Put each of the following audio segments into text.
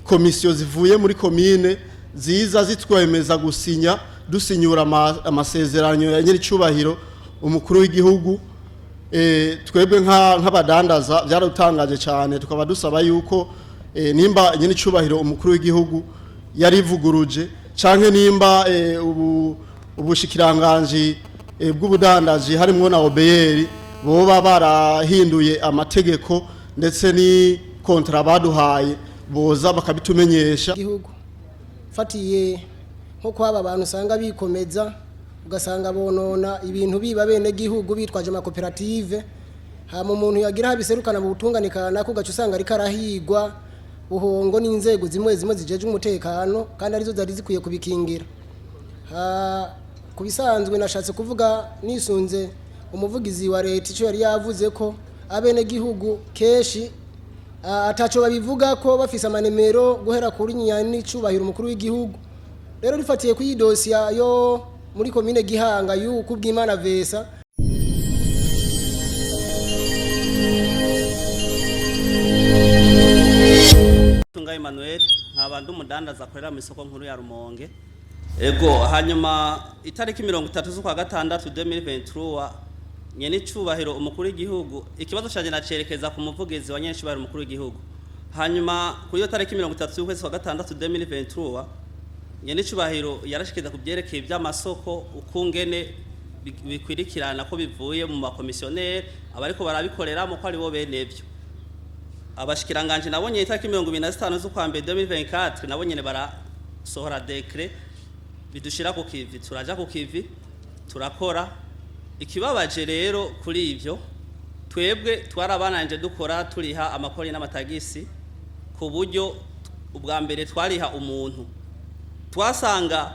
komisiyo zivuye muri komine ziza zitwemeza gusinya dusinyura amasezerano ya nyiricubahiro umukuru w'igihugu. Twebwe nk'abadandaza byaratangaje cyane, tukaba dusaba yuko nimba nyiricubahiro umukuru w'igihugu yarivuguruje canke nimba ubushikiranganje bw'ubudandaji harimo na OBR boba barahinduye amategeko ndetse ni kontra baduhaye boza bakabitumenyesha igihugu. Fatiye nko kwaba abantu usanga bikomeza ugasanga bonona ibintu biba bene gihugu bitwaje amakoperative, hama umuntu yagira habiserukana mu butunganikana ko gacu usanga ari karahigwa buhongo n'inzego zimwe zijeje umutekano kandi arizo zari zikwiye kubikingira. Kubisanzwe nashatse kuvuga nisunze umuvugizi wa leta ico yari yavuze ko abene gihugu keshi ataco babivuga ko bafise amanemero guhera kuri nyani cubahira umukuru w'igihugu. Rero rifatiye ku yidosiya yo muri komine Gihanga yuko bw'Imana Vesa Tunga Emmanuel nk'abantu umudandaza akorera mu isoko nkuru ya Rumonge. Ego hanyuma itariki 30 z'ukwa gatandatu 2023 nyene cubahiro umukuru w'igihugu ikibazo cyaje nacerekeza ku muvugizi wa nyene cubahiro umukuru w'igihugu. Hanyuma kuri yo tariki 30 z'ukwezi kwa gatandatu 2023 nyene cubahiro yarashikeza kubyerekeye by'amasoko ukungene bikwirikirana ko bivuye mu makomisiyoneri abariko barabikorera mu ko ari bo benevyo. Abashikiranganje nabonye itariki 25 z'ukwa mbere 2024 nabonye ne barasohora decret bidushira ku kivi, turaja ku kivi turakora. Ikibabaje rero kuri ivyo twebwe twarabananje dukora turiha amakori n'amatagisi ku buryo ubwa mbere twariha umuntu twasanga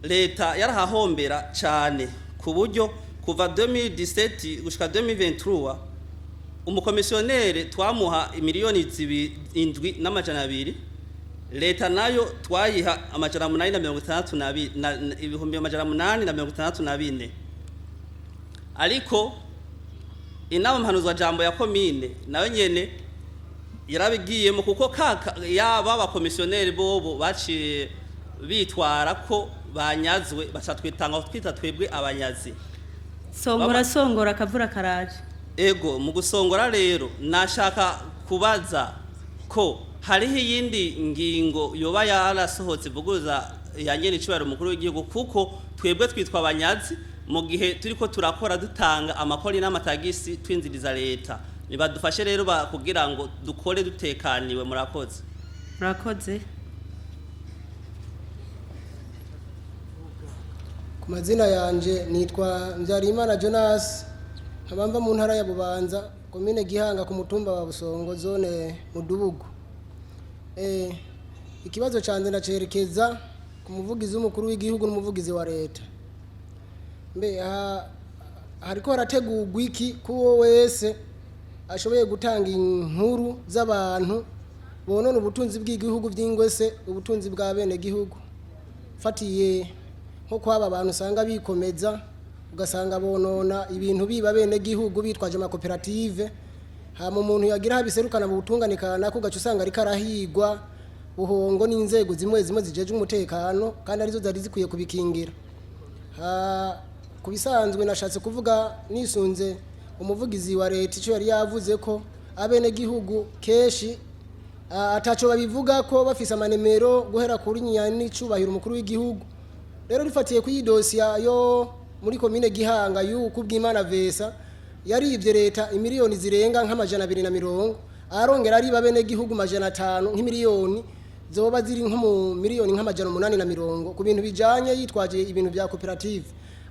leta yarahahombera cyane ku buryo kuva 2017 gushika 2023 umukomisiyonere twamuha miliyoni 7.2 leta nayo twayiha amajana 862 ibihumbi amajana 864 ariko inama mpanuzwa jambo ya komine nayo nyene yarabigiyemo kuko yaba abakomisiyoneri bobo baciye bitwara ko banyazwe basatwitanga twita twebwe abanyazi. Songora kavura karaje. Ego mu gusongora rero nashaka kubaza ko hariho yindi ngingo yoba yarasohotse vuguza ya nyene cubahiro umukuru w'igihugu kuko twebwe twitwa abanyazi mu gihe turiko turakora dutanga amakori n'amatagisi twinziriza leta. Nibadufashe rero kugira ngo dukore dutekaniwe. Murakoze. Ku mazina yanje nitwa Nzarimana Jonas, nkabamba mu ntara ya Bubanza, komine Gihanga ku mutumba wa Busongo, zone Mudubugu. Ikibazo cyanze ndacerekeza ku muvugizi w'umukuru w'igihugu n'umuvugizi wa leta. Hariko harategurwa iki kuwo wese ashoboye gutanga inkuru z'abantu bonona ubutunzi bw'igihugu by'ingwese, ubutunzi bwa bene gihugu. Fatiye nko kwaba abantu usanga bikomeza ugasanga bonona ibintu biba bene gihugu bitwaje amakoperative, hama umuntu yagira habiserukana mu butunganikana ko gacu usanga ari karahigwa buhongo n'inzego zimwe zijeje umutekano kandi arizo zari zikwiye kubikingira. Kubisanzwe nashatse kuvuga nisunze umuvugizi wa leta ico yari yavuze ko abene gihugu keshi ataco babivuga ko bafise amanemero guhera kuri nyani cubahira umukuru w'igihugu. Rero rifatiye ku yidosiya yo muri komine Gihanga yuko bw'Imana Vesa yarivye leta imiliyoni zirenga nk'amajana 250 arongera ari babene gihugu majana 5 nk'imiliyoni zoba ziri nko mu miliyoni nk'amajana 850 ku bintu bijanye yitwaje ibintu bya koperative.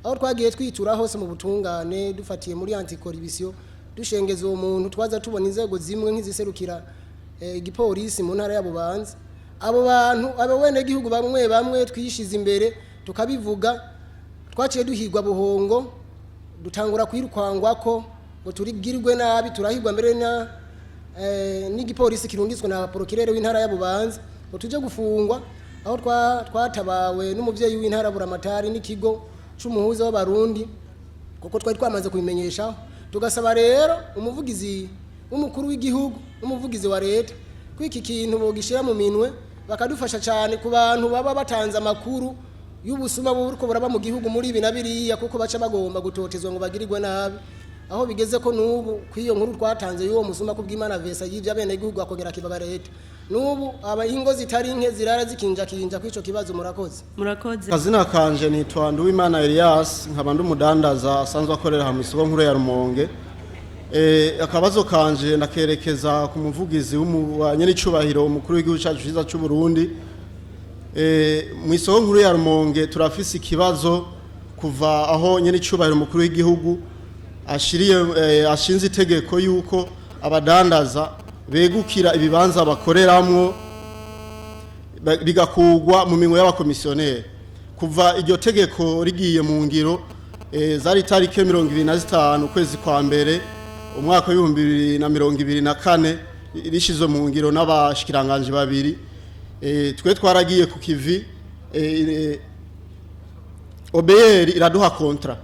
Aho twagiye twitura hose mu butungane dufatiye muri anticorruption dushengeza uwo muntu twaza tubona inzego zimwe nk'iziserukira igipolisi mu ntara ya Bubanza. Abo bantu abene gihugu bamwe twishize imbere tukabivuga twaciye duhigwa buhongo dutangura kwirukwangwa ko ngo turigirwe nabi turahigwa mbere na n'igipolisi kirungitswe na procureur w'intara ya Bubanza ngo tuje gufungwa. Aho twatabawe n'umuvyeyi w'intara Buramatari n'ikigo c'umuhuza w'abarundi kuko twari twamaze kubimenyesha. Tugasaba rero umuvugizi w'umukuru w'igihugu umuvugizi wa leta ko iki kintu bogishyira mu minwe bakadufasha cyane ku bantu baba batanze amakuru y'ubusuma buriko buraba mu gihugu muri ibi na biriya kuko baca bagomba gutotezwa ngo bagirirwe nabi aho bigeze ko nubu kwiyo nkuru twatanze y'uwo musuma kubw'Imana Vesa y'ivya bene gihugu akogera kibaba leta nubu abahingo zitari nke zirara zikinja kwico kibazo murakoze kazina kanje nitwa Nduwimana Elias nkaba ndumudandaza asanzwe akorera mu isoko nkuru ya Rumonge akabazo kanje ndakerekeza ku muvugizi w'umunyaricubahiro umukuru w'igihugu cyacu cyiza cy'u Burundi mu isoko nkuru ya Rumonge turafise ikibazo kuva aho nyaricubahiro umukuru w'igihugu ashinze itegeko yuko abadandaza begukira ibibanza bakoreramwo bigakugwa mu minwe y'abakomisiyoneri kuva iryo tegeko rigiye mu ngiro zari tarike 25 ukwezi kwa mbere umwaka wa 2024 rishizwe mu ngiro n'abashikiranganje babiri twe twaragiye ku kivi OBR iraduha kontra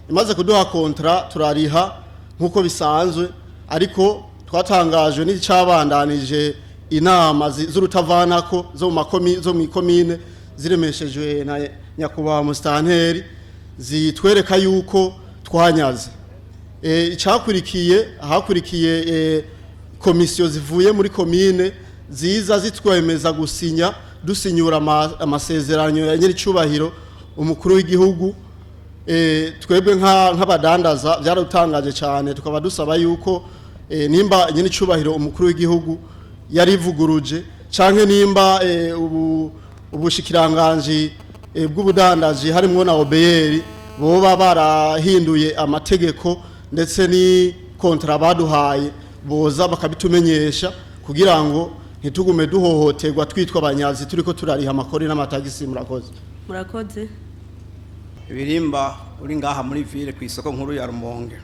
imaze kuduha kontra turariha nkuko bisanzwe ariko twatangajwe n'icabandanije inama z'urutavanako zo mu komine ziremeshejwe na nyakubahwa Mustanteri zitwereka yuko twanyaze hakurikiye komisiyo zivuye muri komine ziza zitwemeza gusinya dusinyura amasezerano ya nyiricubahiro umukuru w'igihugu twebwe nk'abadandaza byaratangaje cyane tukaba dusaba yuko nimba nyiricubahiro umukuru w'igihugu yarivuguruje canke nimba ubushikiranganje bw'ubudandaji harimo na OBR boba barahinduye amategeko ndetse ni kontra baduhaye boza bakabitumenyesha kugira ngo ntitugume duhohoterwa twitwa abanyazi turiko turariha amakori n'amatagisi murakoze ibirimba uri ngaha muri ville ku isoko nkuru ya Rumonge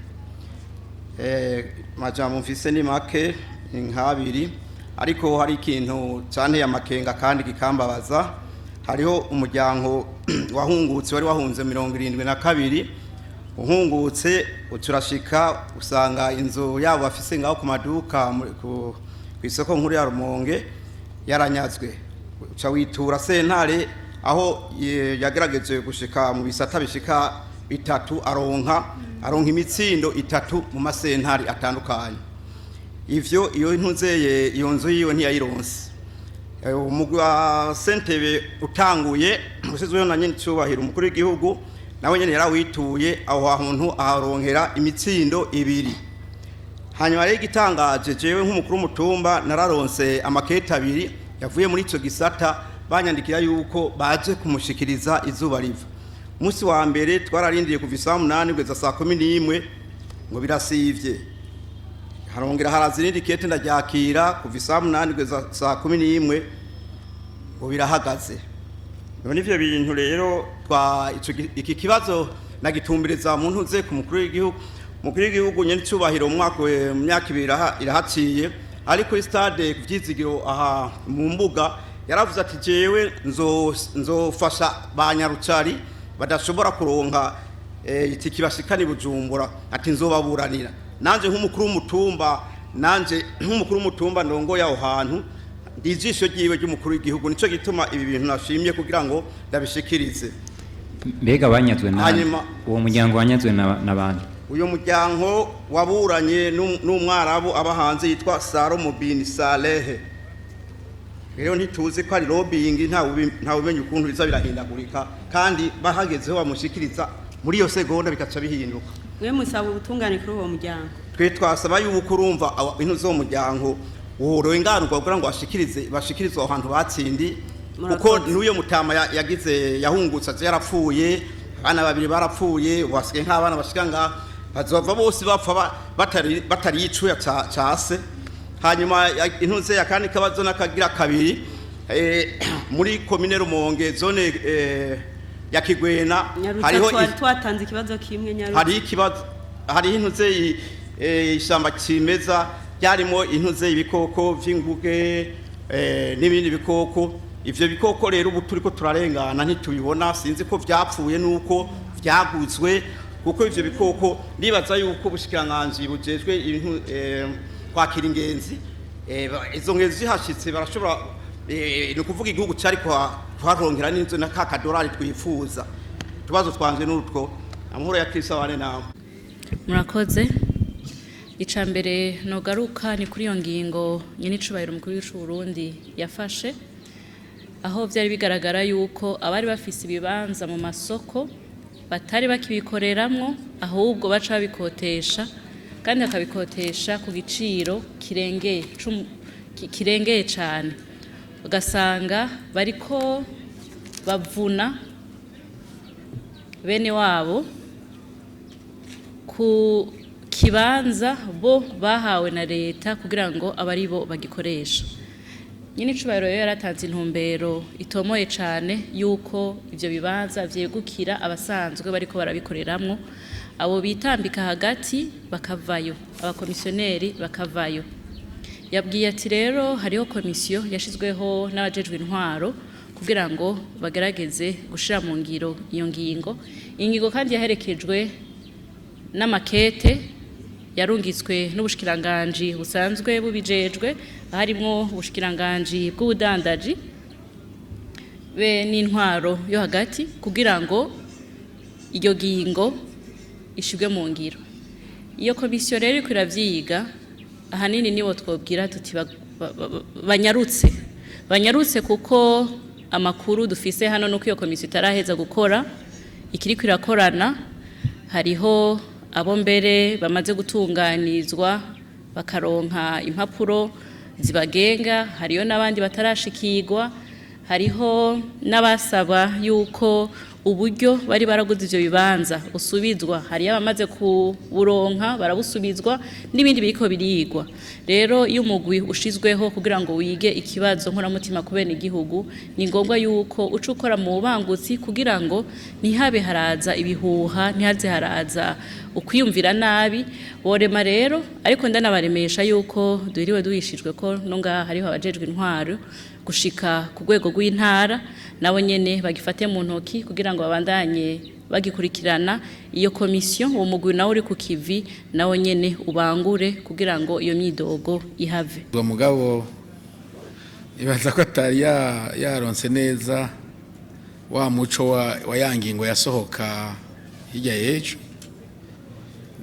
majambo mfise ni make nkabiri ariko hari ikintu cyane yamakenga kandi kikambabaza hariho umuryango wahungutse wari wahunze 72 uhungutse uturashika usanga inzu yabo bafise ngaho ku maduka ku isoko nkuru ya Rumonge yaranyazwe uca witura sentare aho yagerageje gushika mu bisata bishika bitatu aronka imitsindo itatu mu masentare atandukanye ivyo iyo ntunzeye iyo nzu yiwe ntiyayironse umugwa sentebe utanguye usizweho na nyine cyubahiro umukuru w'igihugu nawe nyene yarawituye aho ahantu aharonkera imitsindo ibiri hanyuma rero igitangaje jewe nk'umukuru w'umutumba nararonse amakete abiri yavuye muri ico gisata banyandikira yuko baje kumushikiriza izuba riva umunsi wa mbere twararindiye kuva saa 8 kugeza saa 11 ngo birasivye harongera harazirindi kete ndaryakira kuva saa 8 kugeza saa 11 ngo birahagaze none ivyo bintu rero iki kibazo nagitumbiriza mu ntuze ku mukuru w'igihugu nyene cyubahiro mu myaka ibiri irahaciye ariko stade kuvyizigiro aha mu mbuga yaravuze ati jewe nzofasha banyarucari badashobora kuronka itiki bashikani Bujumbura ati nzobaburanira nanje nk'umukuru w'umutumba ndongo yaho hantu ndijisho giwe ry'umukuru w'igihugu nico gituma ibi bintu nashimye kugira ngo ndabishikirize mbega banyazwe uwo muryango wanyazwe n'abandi uyo muryango waburanye n'umwarabu abahanze yitwa Salomo bin Saleh rero ntituzi ko ari lobbying nta umenye ukuntu biza birahindagurika kandi bahagezeho bamushikiriza muri iyo segonda bikaca bihinduka mwe musaba ubutungane kuri uwo muryango twe twasaba yuko urumva intu zo muryango woroye ingaruka kugira ngo bashikirizwe aho hantu batsindi kuko n'uyo mutama yagize yahungutse yarapfuye abana babiri barapfuye wasike nk'abana bashika nga bazova bose bapfa batari yicuya cyase hanyuma intuze ya kandi kabazo nakagira kabiri muri komine Rumonge zone ya Kigwena hariho twatanze ikibazo kimwe nyaruko hari ikibazo hari intuze ishamba kimeza yarimo intuze ibikoko vy'inguge n'ibindi bikoko ivyo bikoko rero ubu turiko turarengana ntitubibona sinzi ko vyapfuye nuko vyaguzwe kuko ivyo bikoko nibaza yuko bushikiranganje bujejwe ibintu kwakira ingenzi izo ngezi zihashitse barashobora ni ukuvuga igihugu cyari kuharongera n'inzu na kakadorari twifuza tubazo twanze n'utwo amahoro ya Kristo abane nawe murakoze icambere no garuka ni kuri iyo ngingo nyene icubahiro mukuru w'u Burundi yafashe aho byari bigaragara yuko abari bafise ibibanza mu masoko batari bakibikoreramwo ahubwo baca babikotesha kandi akabikotesha ku giciro kirengeye cyane ugasanga bariko bavuna bene wabo ku kibanza bo bahawe na leta kugira ngo abari bo bagikoresha nyine icubahiro yaratanze intumbero itomoye cyane yuko ivyo bibanza vyegukira abasanzwe bariko barabikoreramwo abo bitambika hagati bakavayo abakomisiyoneri bakavayo yabwiye ati rero hariho komisiyo yashizweho n'abajejwe intwaro kugira ngo bagerageze gushira mu ngiro iyo ngingo kandi yaherekejwe n'amakete yarungitswe n'ubushikiranganje busanzwe bubijejwe harimo ubushikiranganje bw'ubudandaji be n'intwaro yo hagati kugira ngo iyo ngingo ishibwe mu ngiro iyo komisiyo rero iravyiga ahanini nibo twobwira tuti banyarutse kuko amakuru dufise hano nuko iyo komisiyo itaraheza gukora ikiriko irakorana hariho abo mbere bamaze gutunganizwa bakaronka impapuro zibagenga hariyo n'abandi batarashikirwa hariho n'abasaba yuko uburyo bari baraguze ivyo bibanza usubizwa hari abamaze kuburonka barabusubizwa n'ibindi biriko birigwa rero iyo umugwi ushizweho kugira ngo wige ikibazo nkoramutima kubene igihugu ni ngombwa yuko uca ukora mu bangutsi kugira ngo ntihabe haraza ibihuha ntihaze haraza ukwiyumvira nabi borema rero ariko ndanabaremesha yuko duhiriwe duhishijwe ko no ngaha hariho abajejwe intwaro gushika ku rwego rw'intara nabo nyene bagifate mu ntoki kugira ngo babandanye bagikurikirana iyo komisiyo uwo mugwi nawe uri ku kivi nawo nyene ubangure kugira ngo iyo myidogo ihave uwo mugabo ibaza ko atari yaronse neza wa muco wa yangingo yasohoka hirya y'ejo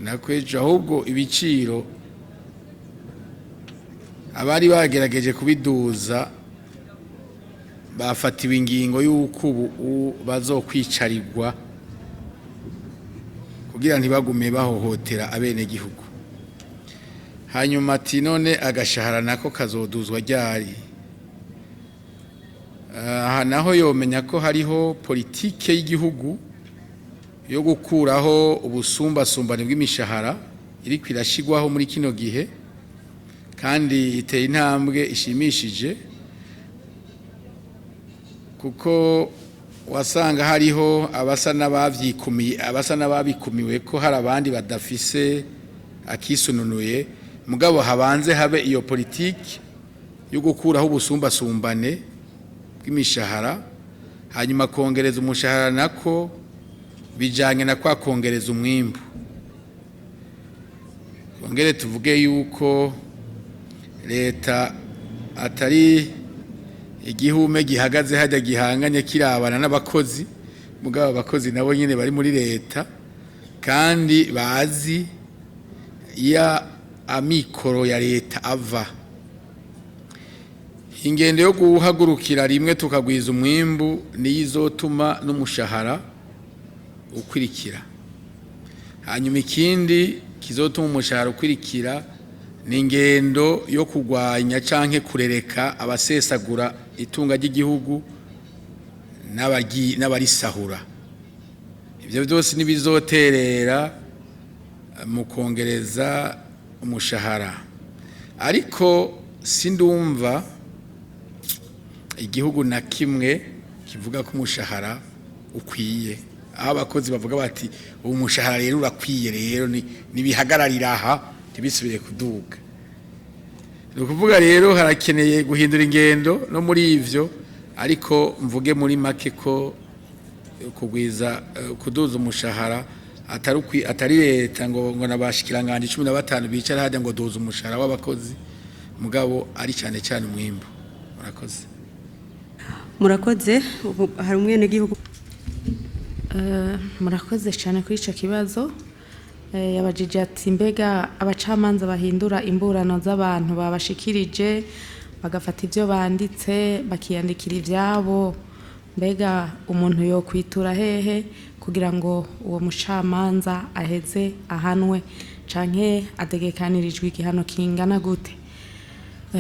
nakwejo ahubwo ibiciro abari bagerageje kubiduza bafatiwe ingingo y'uko ubu bazokwicarirwa kugira ntibagume bahohotera abene gihugu hanyuma ati none agashahara nako kazoduzwa ryari aha naho yomenya ko hariho politike y'igihugu yo gukuraho ubusumbasumbane bw'imishahara iri kwirashigwaho muri kino gihe kandi iteye intambwe ishimishije kuko wasanga hariho abasa n'ababikumiwe ko hari abandi badafise akisununuye mugabo habanze habe iyo politiki yo gukuraho ubusumbasumbane bw'imishahara hanyuma kongereza umushahara nako bijanye na kwa kongereza umwimbu kongere tuvuge yuko leta atari igihume gihagaze hajya gihanganye kirabana n'abakozi mugabo abakozi nabo nyine bari muri leta kandi bazi ya amikoro ya leta ava ingendo yo guhagurukira rimwe tukagwiza umwimbu niyizotuma n'umushahara ukwirikira hanyuma ikindi kizotuma umushahara ukwirikira ni ingendo yo kugwanya canke kurereka abasesagura itunga ry'igihugu n'abarisahura ivyo byose nibizoterera mu kongereza umushahara ariko sindumva igihugu na kimwe kivuga ko umushahara ukwiye aho abakozi bavuga bati ubu umushahara rero urakwiye rero nibihagararira aha ntibisubire kuduga ni ukuvuga rero harakeneye guhindura ingendo no muri ivyo ariko mvuge muri make ko kugwiza kuduza umushahara atari leta ngo nabashikiranganje 15 bicara hajya ngo duza umushahara w'abakozi mugabo ari cyane cyane umwimbo. murakoze hari umwene gihugu murakoze cyane kuri icyo kibazo. Yabajije ati mbega abacamanza bahindura imburano z'abantu babashikirije bagafata ibyo banditse bakiyandikira ibyabo, mbega umuntu yo kwitura hehe kugira ngo uwo mucamanza aheze ahanwe canke adegekanirijwe igihano kingana gute?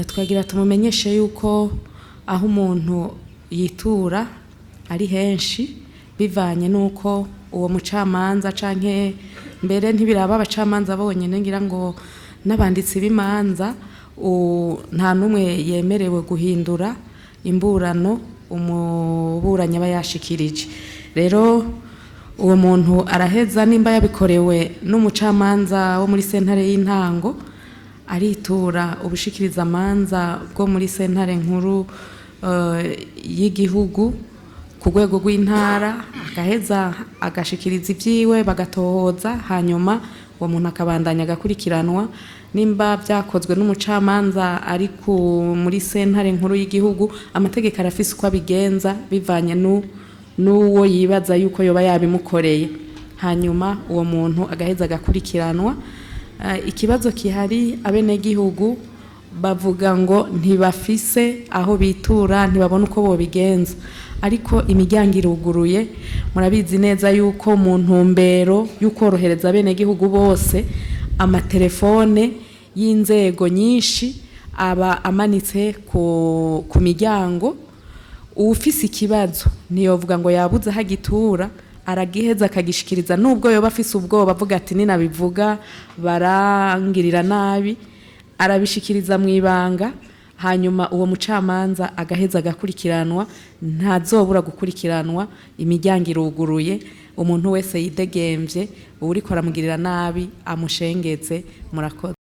Twagira tumumenyeshe yuko aho umuntu yitura ari henshi bivanye nuko uwo mucamanza canke mbere ntibiraba abacamanza bonyene, ngira ngo n'abanditsi b'imanza nta numwe yemerewe guhindura imburano umuburanyi aba yashikirije. Rero uwo muntu araheza nimba yabikorewe n'umucamanza wo muri sentare y'intango aritura ubushikiriza amanza bwo muri sentare nkuru y'igihugu ku rwego rw'intara, agaheza agashikiriza ibyiwe bagatohoza, hanyuma uwo muntu akabandanya agakurikiranwa. Nimba byakozwe n'umucamanza ari muri sentare nkuru y'igihugu, amategeko arafise uko abigenza bivanye n'uwo yibaza yuko yoba yabimukoreye, hanyuma uwo muntu agaheza agakurikiranwa. Ikibazo kihari abenegihugu bavuga ngo ntibafise aho bitura, ntibabona uko bobigenza, ariko imiryango iruguruye. Murabizi neza yuko mu ntumbero y'ukorohereza abenegihugu bose amatelefone y'inzego nyinshi aba amanitse ku miryango. Ufise ikibazo ntiyovuga ngo yabuze aho agitura, aragiheza akagishikiriza, nubwo yoba afise ubwoba avuga ati ninabivuga barangirira nabi, arabishikiriza mu ibanga, hanyuma uwo mucamanza agaheza agakurikiranwa, ntazobura gukurikiranwa. Imiryango iruguruye, umuntu wese yidegemvye uriko aramugirira nabi amushengeze. Murakoze.